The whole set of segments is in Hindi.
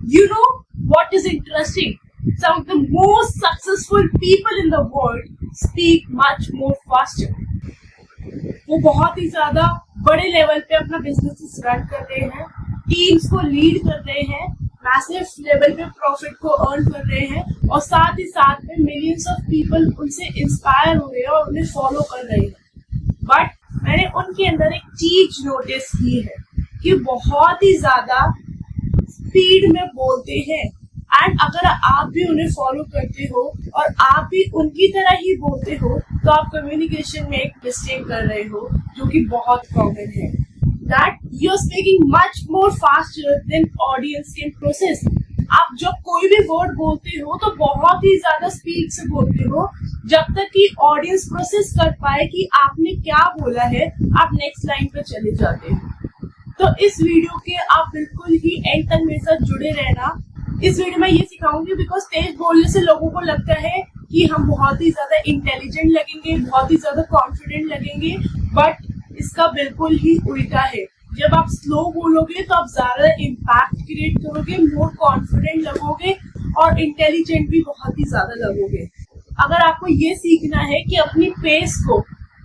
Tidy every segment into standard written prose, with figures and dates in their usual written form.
You know what is interesting? Some of the most successful people in the world speak much more faster. वो बहुत ही ज्यादा बड़े लेवल पे अपना बिजनेस रन कर रहे हैं, टीम्स को लीड कर रहे हैं, मैसिव लेवल पे प्रॉफिट को अर्न कर रहे हैं और साथ ही साथ में मिलियंस ऑफ पीपल उनसे इंस्पायर हो रहे हैं और उन्हें फॉलो कर रहे हैं। बट मैंने उनके अंदर एक चीज नोटिस की है कि बहुत ही ज्यादा स्पीड में बोलते हैं। एंड अगर आप भी उन्हें फॉलो करते हो और आप भी उनकी तरह ही बोलते हो तो आप कम्युनिकेशन में एक मिस्टेक कर रहे हो जो कि बहुत कॉमन है। That you are speaking much more faster than audience can process. आप जब कोई भी वर्ड बोलते हो तो बहुत ही ज्यादा स्पीड से बोलते हो जब तक कि ऑडियंस प्रोसेस कर पाए कि आपने क्या बोला है, आप नेक्स्ट लाइन पे चले जाते हो। तो इस वीडियो के आप बिल्कुल ही एंड तक मेरे साथ जुड़े रहना। इस वीडियो में ये सिखाऊंगी बिकॉज तेज बोलने से लोगों को लगता है कि हम बहुत ही ज्यादा इंटेलिजेंट लगेंगे, बहुत ही ज्यादा कॉन्फिडेंट लगेंगे, बट इसका बिल्कुल ही उल्टा है। जब आप स्लो बोलोगे तो आप ज्यादा इम्पैक्ट क्रिएट करोगे, मोर कॉन्फिडेंट लगोगे और इंटेलिजेंट भी बहुत ही ज्यादा लगोगे। अगर आपको ये सीखना है कि अपनी पेस को,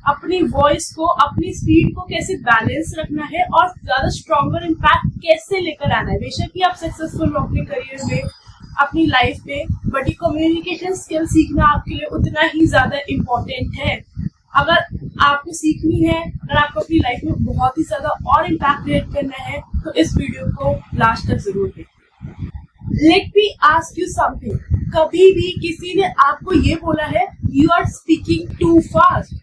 अपनी वॉइस को, अपनी स्पीड को कैसे बैलेंस रखना है और ज्यादा स्ट्रॉन्गर इम्पैक्ट कैसे लेकर आना है, बेशक ही आप सक्सेसफुल हो अपने करियर में, अपनी लाइफ में, बट ये कम्युनिकेशन स्किल सीखना आपके लिए उतना ही ज्यादा इम्पोर्टेंट है। अगर आपको सीखनी है, अगर आपको अपनी लाइफ में बहुत ही ज्यादा और इम्पैक्ट क्रिएट करना है तो इस वीडियो को लास्ट तक जरूर देखें। Let me ask you something. कभी भी किसी ने आपको ये बोला है you are speaking too fast,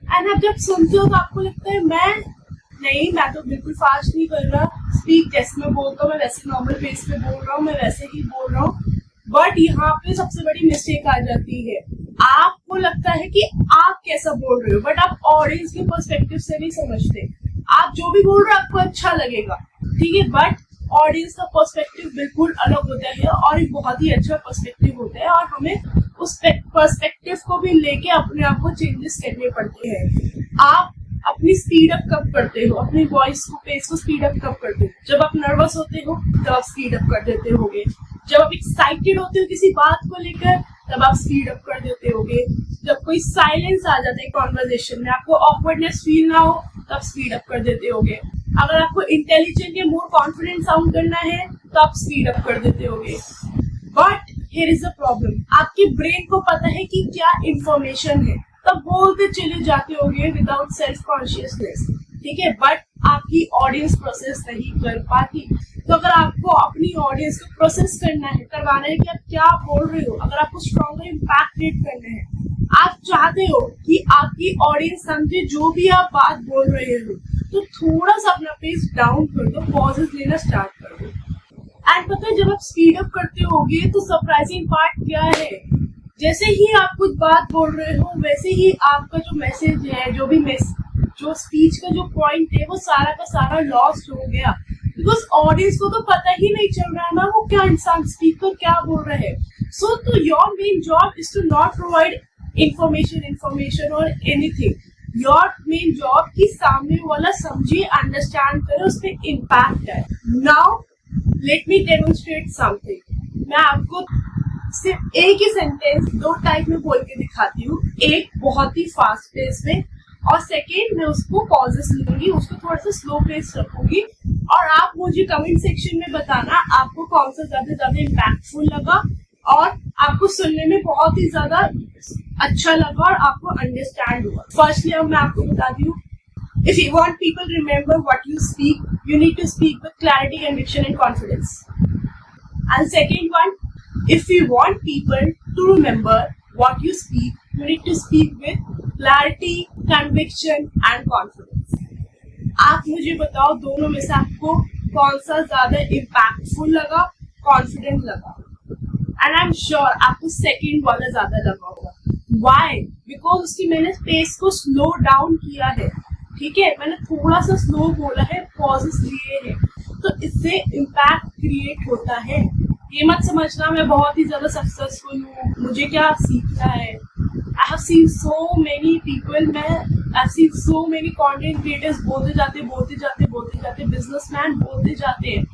and आप जब सुनते हो तो आपको लगता है मैं तो बिल्कुल फास्ट नहीं कर रहा, स्पीक जैसे मैं बोलता हूँ मैं वैसे नॉर्मल पेस पे बोल रहा हूँ, मैं वैसे ही बोल रहा हूँ। बट यहाँ पे सबसे बड़ी मिस्टेक आ जाती है, आपको लगता है कि आप कैसा बोल रहे हो बट आप ऑडियंस के पर्सपेक्टिव से नहीं समझते। आप जो भी बोल रहे हो आपको अच्छा लगेगा, ठीक है, बट ऑडियंस का पर्सपेक्टिव बिल्कुल अलग होता है और एक बहुत ही अच्छा पर्सपेक्टिव होता है और हमें उस पर्सपेक्टिव को भी लेके अपने आप को चेंजेस करने पड़ते हैं। आप अपनी स्पीड अप कब करते हो, अपनी वॉइस को, पेस को स्पीड अप कब करते हो? जब आप नर्वस होते हो तब आप स्पीड अप कर देते होगे, जब आप एक्साइटेड होते हो किसी बात को लेकर तब आप स्पीड अप कर देते होगे, जब कोई साइलेंस आ जाता है कॉन्वर्सेशन में, आपको ऑकवर्डनेस फील ना हो तब स्पीड अप कर देते होगे। अगर आपको इंटेलिजेंट या मोर कॉन्फिडेंट साउंड करना है तो आप स्पीड अप कर देते होगे। But here is a problem, आपके ब्रेन को पता है कि क्या इंफॉर्मेशन है, तब बोलते चले जाते होगे विदाउट सेल्फ कॉन्शियसनेस, ठीक है, बट आपकी ऑडियंस प्रोसेस नहीं कर पाती। तो अगर आपको अपनी ऑडियंस को प्रोसेस करवाना है कि आप क्या बोल रहे हो, अगर आपको स्ट्रॉन्गर इम्पैक्ट क्रिएट करना है, आप चाहते हो कि आपकी ऑडियंस समझे जो भी आप बात बोल रहे हो, तो थोड़ा सा अपना पेस डाउन कर दो, पॉजेस लेना स्टार्ट कर दो। एंड पता है जब आप स्पीड अप करते होगे तो सरप्राइजिंग पार्ट क्या है, जैसे ही आप कुछ बात बोल रहे हो वैसे ही आपका जो मैसेज है, जो स्पीच का जो पॉइंट है वो सारा का सारा लॉस्ट हो गया, बिकॉज ऑडियंस को तो पता ही नहीं चल रहा ना वो क्या इंसान स्पीकर क्या बोल रहा है। सो तो your main job is to not provide information और एनीथिंग। योर मेन जॉब कि सामने वाला समझे, अंडरस्टैंड करे, उस पर इम्पैक्ट है। Now let me demonstrate something. मैं आपको सिर्फ एक ही सेंटेंस दो टाइप में बोल के दिखाती हूँ, एक बहुत ही फास्ट पेस में और सेकेंड मैं उसको पॉजेस लूंगी, उसको थोड़ा सा स्लो पेस रखूंगी और आप मुझे कमेंट सेक्शन में बताना आपको कौन सा ज्यादा इम्पैक्टफुल लगा और आपको सुनने में बहुत ही ज्यादा अच्छा लगा और आपको अंडरस्टैंड हुआ। फर्स्टली अब मैं आपको बता दी हूँ, if you want people remember what you speak, you need to speak with clarity, conviction and confidence. And second one, if you want people to remember what you speak, you need to speak with clarity, conviction and confidence. आप मुझे बताओ दोनों में से आपको कौन सा ज्यादा इम्पैक्टफुल लगा, कॉन्फिडेंट लगा? एंड आई एम श्योर आपको सेकेंड वाला ज्यादा लगा होगा। व्हाई? बिकॉज उसकी मैंने पेस को स्लो डाउन किया है, ठीक है, मैंने थोड़ा सा स्लो बोला है, पॉजेस लिए हैं, तो इससे इम्पैक्ट क्रिएट होता है। ये मत समझना मैं बहुत ही ज्यादा सक्सेसफुल हूँ, मुझे क्या सीखना है। I have seen so many people, I've seen so many content creators बोलते जाते बिजनेसमैन बोलते जाते हैं,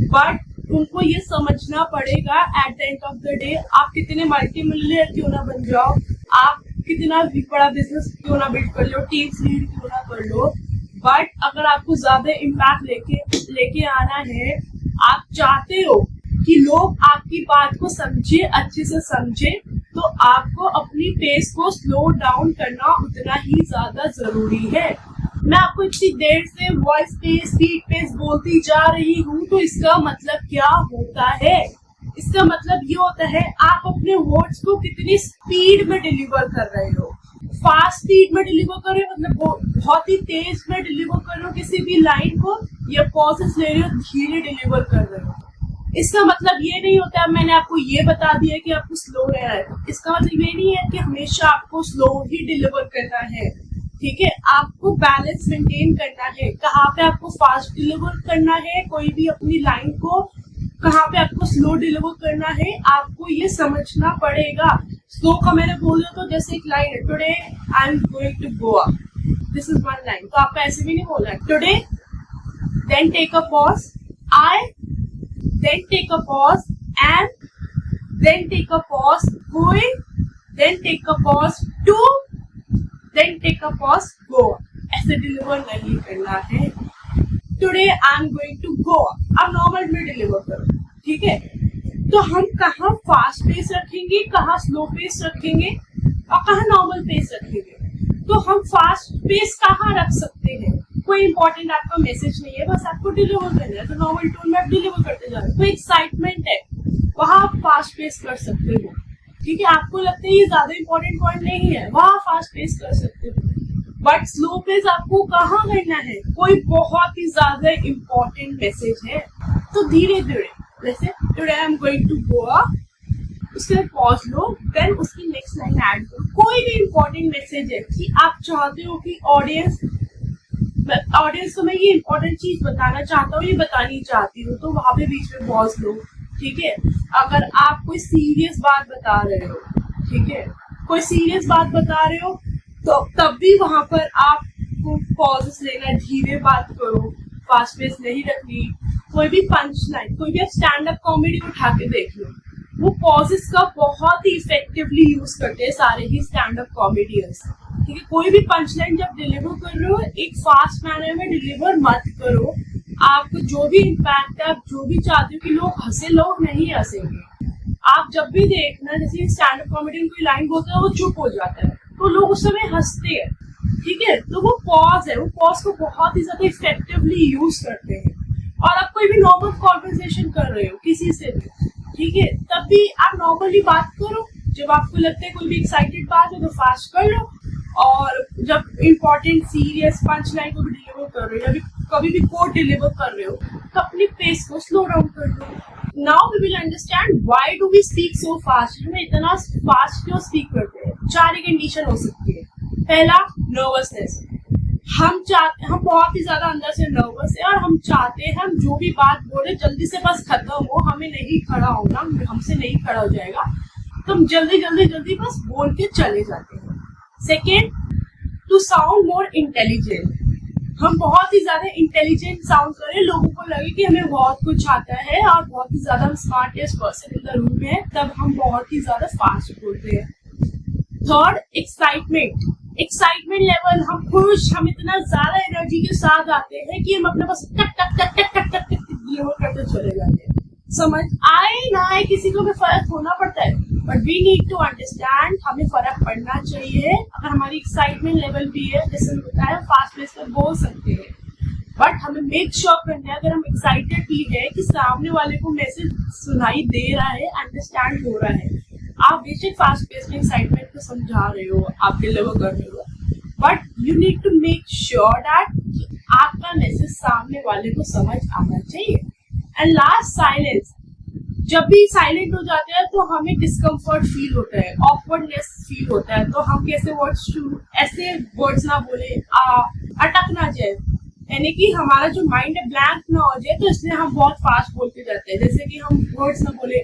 बट उनको ये समझना पड़ेगा at the end of the day, आप कितने मल्टी मिलियनर क्यों ना बन जाओ, आप कितना भी बड़ा बिजनेस क्यों ना बिल्ड कर लो, टीम्स लीड क्यों ना कर लो, बट अगर आपको ज्यादा इम्पैक्ट लेके आना है, आप चाहते हो कि लोग आपकी बात को समझे, अच्छे से समझे, तो आपको अपनी पेस को स्लो डाउन करना उतना ही ज्यादा जरूरी है। मैं आपको इतनी देर से वॉइस पेस, स्पीड पेस बोलती जा रही हूँ, तो इसका मतलब क्या होता है? इसका मतलब ये होता है आप अपने वर्ड्स को कितनी स्पीड में डिलीवर कर रहे हो। फास्ट स्पीड में डिलीवर कर रहे हो मतलब बहुत ही तेज में डिलीवर कर रहे हो किसी भी लाइन को, या पॉजेस ले रहे हो, धीरे डिलीवर कर रहे हो। इसका मतलब ये नहीं होता है मैंने आपको ये बता दिया कि आपको स्लो रहना है, इसका मतलब ये नहीं है कि हमेशा आपको स्लो ही डिलीवर करना है। ठीक है, आपको बैलेंस मेंटेन करना है, कहाँ पे आपको फास्ट डिलीवर करना है कोई भी अपनी लाइन को, कहाँ पे आपको स्लो डिलीवर करना है, आपको ये समझना पड़ेगा। स्लो का मैंने बोल दिया तो जैसे एक लाइन है, today I am going to Goa, this is one line, तो आपको ऐसे भी नहीं बोलना है today then take a pause, I then take a pause and then take a pause going, then take a pause to, then take a pause go, ऐसे डिलीवर नहीं करना है। Today I am going to go, आप नॉर्मल में डिलीवर करो। ठीक है, तो हम कहाँ फास्ट पेस रखेंगे, कहाँ स्लो पेस रखेंगे और कहाँ नॉर्मल पेस रखेंगे। तो हम फास्ट पेस कहाँ रख सकते हैं, कोई इंपॉर्टेंट आपका मैसेज नहीं है, बस आपको डिलीवर करना है, तो नॉर्मल टोन में आप डिलीवर करते जा रहे हो। कोई एक्साइटमेंट है, वहां आप फास्ट पेस कर सकते हो। ठीक है, आपको लगता है ये ज्यादा इंपॉर्टेंट पॉइंट नहीं है, वहां फास्ट पेस कर सकते हो, बट स्लो पेस आपको कहाँ करना है, कोई बहुत ही ज्यादा इंपॉर्टेंट मैसेज है, तो धीरे धीरे, जैसे today I am going to Goa, उसके बाद पॉज लो, देन उसकी नेक्स्ट लाइन ऐड करो। कोई भी इंपॉर्टेंट मैसेज है कि आप चाहते हो कि ऑडियंस को मैं ये इंपॉर्टेंट चीज बताना चाहता हूँ, ये बतानी चाहती हूँ, तो वहां पे बीच में पॉज लो। ठीक है, अगर आप कोई सीरियस बात बता रहे हो, ठीक है, कोई सीरियस बात बता रहे हो, तो तब भी वहां पर आपको पॉजेस लेना, धीरे बात करो, फास्ट पेस नहीं रखनी। कोई भी पंच लाइन, कोई भी आप स्टैंड अप कॉमेडी उठा के देख लो, वो पॉजेस का बहुत ही इफेक्टिवली यूज करते हैं सारे ही स्टैंड अप कॉमेडियंस। ठीक है, कोई भी पंच लाइन जब डिलीवर कर रहे हो, एक फास्ट मैनर में डिलीवर मत करो। आपको जो भी इम्पैक्ट है, आप जो भी चाहते हो कि लोग हंसे, लोग नहीं हंसेंगे। आप जब भी देखना, जैसे स्टैंड अप कॉमेडियन कोई लाइन बोलता है, वो चुप हो जाता है, तो लोग उस समय हंसते हैं। ठीक है, तो वो पॉज है, वो पॉज को बहुत ही ज्यादा इफेक्टिवली यूज करते हैं। और आप कोई भी नॉर्मल कॉन्वर्सेशन कर रहे हो किसी से भी, ठीक है, तब भी आप नॉर्मली बात करो। जब आपको लगता है कोई भी एक्साइटेड बात है तो फास्ट कर लो, और जब इम्पोर्टेंट सीरियस पंच लाइन को भी डिलीवर कर रहे हो, या कभी भी कोड डिलीवर कर रहे हो, तो अपनी पेस को स्लो डाउन कर लो। Now we will understand why do we speak so fast. हम इतना फास्ट क्यों स्पीक करते हैं? 4 कंडीशन हो सकती है। पहला, नर्वसनेस। हम बहुत ही ज्यादा अंदर से नर्वस है, और हम चाहते हैं हम जो भी बात बोले जल्दी से बस खत्म हो, हमें नहीं खड़ा होना, हमसे नहीं खड़ा हो जाएगा, तो हम जल्दी बस बोल के चले जाते हैं। Second, to sound more intelligent. हम बहुत ही ज्यादा इंटेलिजेंट साउंड करें, लोगों को लगे कि हमें बहुत कुछ आता है और बहुत ही ज्यादा हम smartest person in the room है, तब हम बहुत ही ज्यादा फास्ट बोलते हैं। Third, excitement level. हम खुश, हम इतना ज्यादा एनर्जी के साथ आते हैं कि हम अपने बस टक टक टक टक टक टक टक डिलीवर करते चले जाते हैं। समझ आए ना आए, किसी को भी फर्क होना पड़ता है, but we need to understand, हमें फर्क पड़ना चाहिए। अगर हमारी एक्साइटमेंट लेवल भी है, जैसे होता है, फास्ट पेस पर बोल सकते हैं, बट हमें मेक श्योर करना है, अगर हम एक्साइटेड भी है कि सामने वाले को मैसेज सुनाई दे रहा है, अंडरस्टैंड हो रहा है। आप बेशक फास्ट पेस में एक्साइटमेंट को समझा रहे हो, आप डिलीवर कर रहे हो, but you need to make sure that आपका मैसेज सामने वाले को समझ आना चाहिए। And last, silence. जब भी साइलेंट हो जाते हैं तो हमें डिस्कम्फर्ट फील होता है, ऑकवर्डनेस फील होता है, तो हम ऐसे वर्ड्स ना बोले, अटक ना जाए, यानी कि हमारा जो माइंड है ब्लैंक ना हो जाए, तो इसलिए हम बहुत फास्ट बोलते जाते हैं। जैसे कि हम वर्ड्स ना बोले,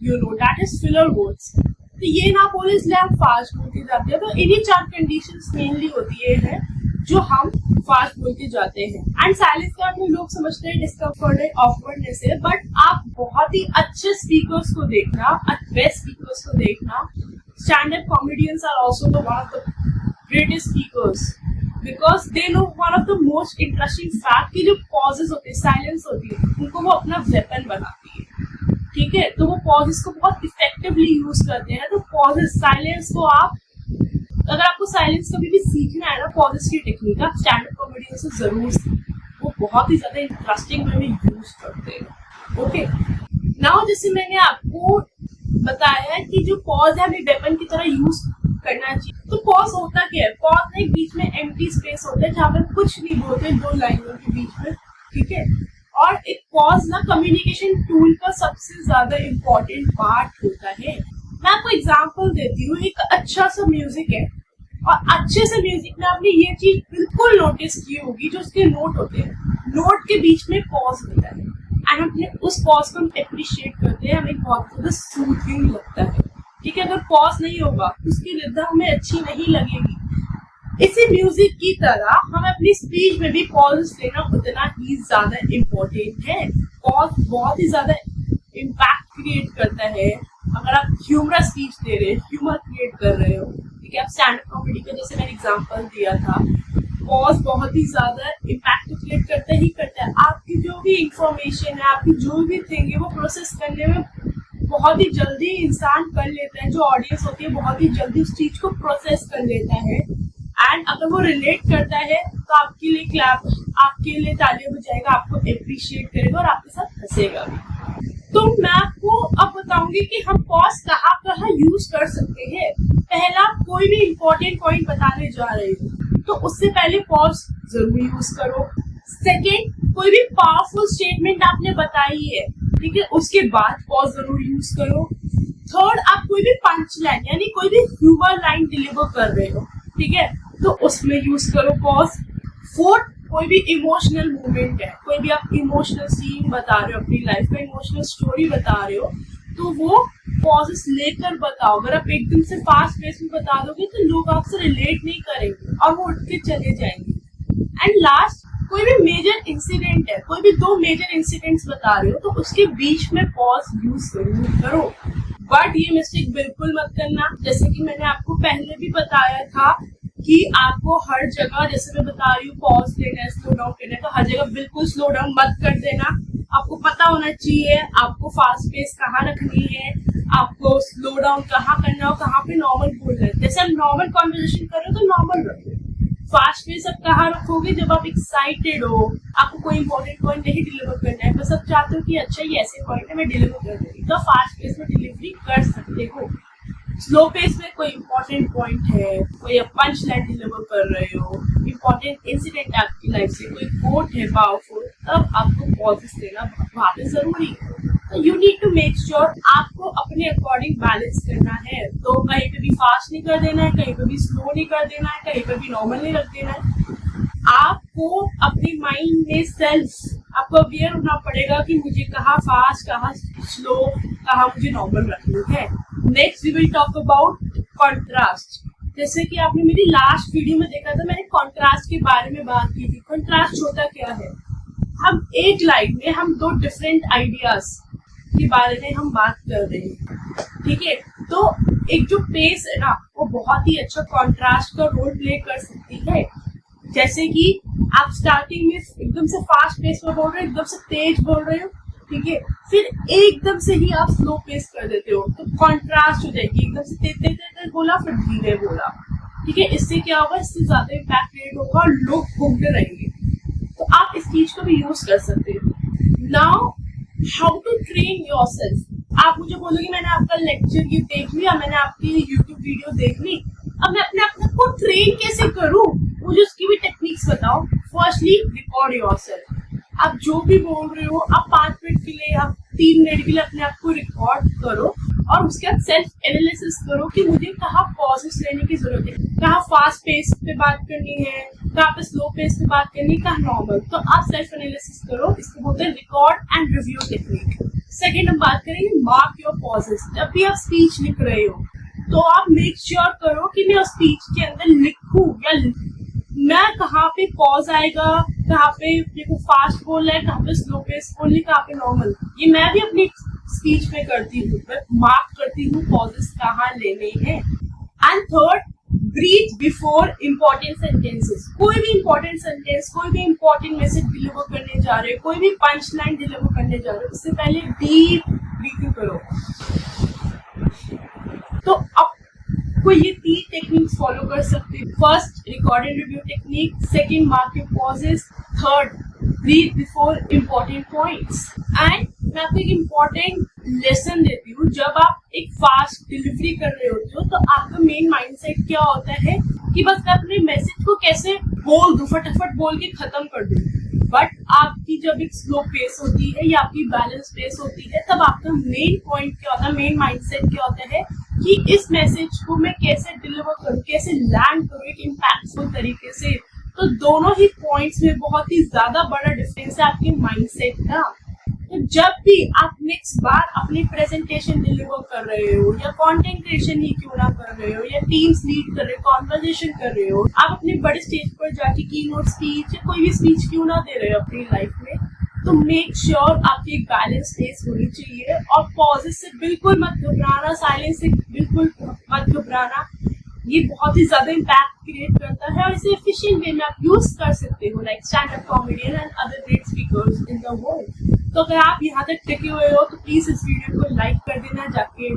you know that is filler words, तो ये ना बोले इसलिए हम फास्ट बोलते जाते हैं। तो इन्हीं 4 कंडीशंस मेनली होती है जो हम फास्ट बोल के जाते हैं। एंड साइलेंस का अपने लोग समझते हैं डिस्कम्फर्ट है, ऑकवर्डनेस है, बट आप बहुत ही अच्छे स्पीकर्स को देखना, बेस्ट स्पीकर्स को देखना, stand up comedians are also the one of the greatest speakers because they know one of the most interesting fact कि जो पॉजेस होते हैं, साइलेंस होती है, उनको वो अपना वेपन बनाती है। ठीक है, तो वो पॉजेस को बहुत इफेक्टिवली यूज करते हैं। तो पॉजेस, साइलेंस को आप, अगर आपको साइलेंस कभी भी सीखना है ना, पॉजेस की टेक्निक आप स्टैंड अप कॉमेडियन से जरूर सीखें, वो बहुत ही ज्यादा इंटरेस्टिंग वे में यूज करते हैं। ओके, नाउ जैसे मैंने आपको बताया है कि जो पॉज है हमें वेपन की तरह यूज करना चाहिए। तो पॉज होता क्या है? पॉज में एक बीच में एम्प्टी स्पेस होता है जहाँ पर कुछ नहीं बोलते, दो लाइनों के बीच में। ठीक है, और एक पॉज ना कम्युनिकेशन टूल का सबसे ज्यादा इम्पोर्टेंट पार्ट होता है। मैं आपको एग्जांपल देती हूँ। एक अच्छा सा म्यूजिक है और अच्छे से म्यूजिक में आपने ये चीज बिल्कुल नोटिस की होगी, जो उसके नोट होते हैं, नोट के बीच में पॉज होता है एंड अपने उस पॉज को हम अप्रिशिएट करते हैं, हमें बहुत ज्यादा सूथिंग लगता है। ठीक है, अगर पॉज नहीं होगा उसकी रिदम हमें अच्छी नहीं लगेगी। इसी म्यूजिक की तरह हमें अपनी स्पीच में भी पॉज लेना उतना ही ज्यादा इम्पोर्टेंट है। पॉज बहुत ही ज्यादा इम्पैक्ट क्रिएट करता है। अगर आप ह्यूमरस स्पीच दे रहे हो, ह्यूमर क्रिएट कर रहे हो, ठीक है, आप स्टैंड अप कॉमेडी का जैसे मैंने एग्जांपल दिया था, पॉज बहुत ही ज्यादा इम्पैक्ट क्रिएट करता ही करता है। आपकी जो भी इंफॉर्मेशन है, आपकी जो भी थिंग है, वो प्रोसेस करने में बहुत ही जल्दी इंसान कर लेता है। जो ऑडियंस होती है बहुत ही जल्दी उस चीज को प्रोसेस कर लेता है एंड अगर वो रिलेट करता है तो आपके लिए क्लैप, आपके लिए तालियां बजाएगा, आपको अप्रिशिएट करेगा और आपके साथ हंसेगा भी। तो मैं आपको अब बताऊंगी कि हम पॉज कहाँ कहाँ यूज कर सकते हैं। पहला, कोई भी इम्पोर्टेंट पॉइंट बताने जा रहे हो तो उससे पहले पॉज जरूर यूज करो। सेकेंड, कोई भी पावरफुल स्टेटमेंट आपने बताई है, ठीक है, उसके बाद पॉज जरूर यूज करो। थर्ड, आप कोई भी पंच लाइन यानी कोई भी ह्यूमर लाइन डिलीवर कर रहे हो, ठीक है, तो उसमें यूज करो पॉज। फोर्थ, कोई भी इमोशनल मूवमेंट है, कोई भी आप इमोशनल सीन बता रहे हो, अपनी लाइफ का इमोशनल स्टोरी बता रहे हो, तो वो पॉजेस लेकर बताओ। अगर आप एकदम से फास्ट पेस में बता दोगे तो लोग आपसे रिलेट नहीं करेंगे और वो उठ के चले जाएंगे। एंड लास्ट, कोई भी मेजर इंसिडेंट है, कोई भी दो मेजर इंसिडेंट्स बता रहे हो तो उसके बीच में पॉज यूज जरूर करो। बट ये मिस्टेक बिल्कुल मत करना, जैसे कि मैंने आपको पहले भी बताया था कि आपको हर जगह, जैसे मैं बता रही हूँ, पॉज लेना है, स्लो डाउन करना है, तो हर जगह बिल्कुल स्लो डाउन मत कर देना। आपको पता होना चाहिए आपको फास्ट पेस कहाँ रखनी है, आपको स्लो डाउन कहाँ करना है और कहाँ पे नॉर्मल बोलना है। जैसे हम नॉर्मल कॉन्वर्सेशन कर रहे हो तो नॉर्मल रखो। फास्ट पेस आप कहाँ रखोगे? जब आप एक्साइटेड हो, आपको कोई इंपॉर्टेंट पॉइंट नहीं डिलीवर करना है, बस आप चाहते हो कि अच्छा ये ऐसे पॉइंट है मैं डिलीवर कर दूंगी, तो फास्ट पेस में डिलीवरी कर सकते हो। स्लो पेस में कोई इंपॉर्टेंट पॉइंट है, कोई आप पंच लाइन डिलीवर कर रहे हो, इंपॉर्टेंट इंसिडेंट आपकी लाइफ से, कोई कोट है पावरफुल, तब आपको पॉजेस लेना वहाँ पे जरूरी है। तो you need to make sure आपको अपने अकॉर्डिंग बैलेंस करना है। तो कहीं पे भी फास्ट नहीं कर देना है, कहीं पे भी स्लो नहीं कर देना है, कहीं पे भी नॉर्मल नहीं रख देना है। आपको अपने माइंड में सेल्फ आपको अवेयर होना पड़ेगा कि मुझे कहाँ फास्ट, कहाँ स्लो, कहाँ मुझे नॉर्मल रखनी है। Next we will talk about contrast. जैसे कि आपने मेरी लास्ट वीडियो में देखा था, मैंने कॉन्ट्रास्ट के बारे में बात की थी। कॉन्ट्रास्ट होता क्या है? हम एक लाइन में हम दो डिफरेंट आइडियाज के बारे में हम बात कर रहे हैं, ठीक है। तो एक जो पेस है ना, वो बहुत ही अच्छा कॉन्ट्रास्ट का रोल प्ले कर सकती है। जैसे कि आप स्टार्टिंग में एकदम से फास्ट पेस में बोल रहे हो, एकदम से तेज बोल रहे हो, ठीक है, फिर एकदम से ही आप स्लो पेस कर देते हो, तो कॉन्ट्रास्ट हो जाएगी। एकदम से तेज तेज तेज बोला, फिर धीरे बोला, ठीक है। इससे क्या होगा? इससे ज्यादा इम्पैक्ट क्रिएट होगा और लोग घूमते रहेंगे। तो आप इस चीज को भी यूज कर सकते हो। Now how to train yourself. आप मुझे बोलोगे मैंने आपका लेक्चर ये देख लिया, मैंने आपकी यूट्यूब वीडियो देख ली, अब मैं अपने आप को ट्रेन कैसे करूं? मुझे उसकी भी टेक्निक्स बताओ। Firstly, record yourself. आप जो भी बोल रहे हो, आप 5 मिनट के लिए, आप 3 मिनट के लिए अपने आप को रिकॉर्ड करो और उसके बाद सेल्फ एनालिसिस करो कि मुझे कहाँ पॉजेस लेने की जरूरत है, कहाँ फास्ट पेस पे बात करनी है, कहाँ पे स्लो पेस पे बात करनी है, कहाँ नॉर्मल। तो आप सेल्फ एनालिसिस करो, इसको बोलते हैं record and review technique. Second हम बात करेंगे मार्क योर पॉजेस। जब भी आप स्पीच लिख रहे हो तो आप मेक श्योर करो कि मैं उस स्पीच के अंदर लिखूं या मैं कहाँ पे पॉज आएगा, कहाँ पे मेरे को फास्ट बोलना है, कहाँ पे स्लो पेस बोलनी है, कहाँ पे नॉर्मल, ये मैं भी अपनी स्पीच में करती हूँ। मैं मार्क करती हूँ पॉजेस कहाँ लेने हैं। And third, breathe before important sentences. कोई भी इम्पोर्टेंट सेंटेंस, कोई भी इम्पोर्टेंट मैसेज डिलीवर करने जा रहे हो, कोई भी पंच लाइन डिलीवर करने जा रहे हो, उससे पहले डीप ब्रीथिंग करो। तो अब कोई ये 3 टेक्निक्स फॉलो कर सकते हैं। First, record and review technique. Second, mark your pauses. Third, breathe before important points. And मैं आपको एक इम्पोर्टेंट लेसन देती हूँ। जब आप एक फास्ट डिलीवरी कर रहे होते हो तो आपका मेन माइंडसेट क्या होता है कि बस मैं अपने मैसेज को कैसे बोल दूं, फटाफट बोल के खत्म कर दूं। बट आपकी जब एक स्लो पेस होती है या आपकी बैलेंस पेस होती है, तब आपका मेन पॉइंट क्या होता है, मेन माइंडसेट क्या होता है कि इस मैसेज को मैं कैसे डिलीवर करूं, कैसे लैंड करूं एक इम्पैक्टफुल तरीके से। तो दोनों ही पॉइंट्स में बहुत ही ज्यादा बड़ा डिफरेंस है आपके माइंडसेट का। तो जब भी आप नेक्स्ट बार अपनी प्रेजेंटेशन डिलीवर कर रहे हो या कंटेंट क्रिएशन ही क्यों ना कर रहे हो या टीम्स लीड कर रहे हो, कॉन्वर्सेशन कर रहे हो, आप अपने बड़े स्टेज पर जाके कीनोट स्पीच या कोई भी स्पीच क्यों ना दे रहे हो अपनी लाइफ में, तो मेक श्योर आपकी एक बैलेंस स्पेस होनी चाहिए। और पॉजेस से बिल्कुल मत घबराना, साइलेंस से बिल्कुल मत घबराना। ये बहुत ही ज्यादा इम्पैक्ट क्रिएट करता है और इसे एफिशिएंट वे में आप यूज कर सकते हो, like stand up comedian and other great speakers in the world. तो अगर आप यहाँ तक टिके हुए हो तो प्लीज इस वीडियो को लाइक कर देना, जाके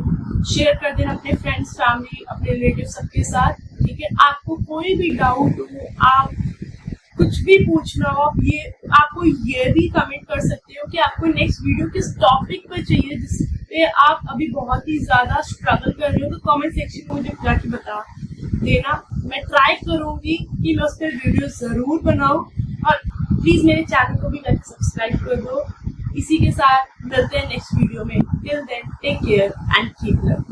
शेयर कर देना अपने फ्रेंड्स, फैमिली, अपने रिलेटिव सबके साथ। ठीक है, आपको कोई भी डाउट हो, आप कुछ भी पूछना हो, आपको ये भी कमेंट कर सकते हो कि आपको नेक्स्ट वीडियो किस टॉपिक पर चाहिए, जिसपे आप अभी बहुत ही ज्यादा स्ट्रगल कर रहे हो। तो कमेंट सेक्शन में मुझे जाके बता देना। मैं ट्राई करूंगी कि मैं उस पर वीडियो जरूर बनाऊं। और प्लीज मेरे चैनल को भी लाइक सब्सक्राइब कर दो। इसी के साथ मिलते हैं नेक्स्ट वीडियो में। Till then, take care and keep love.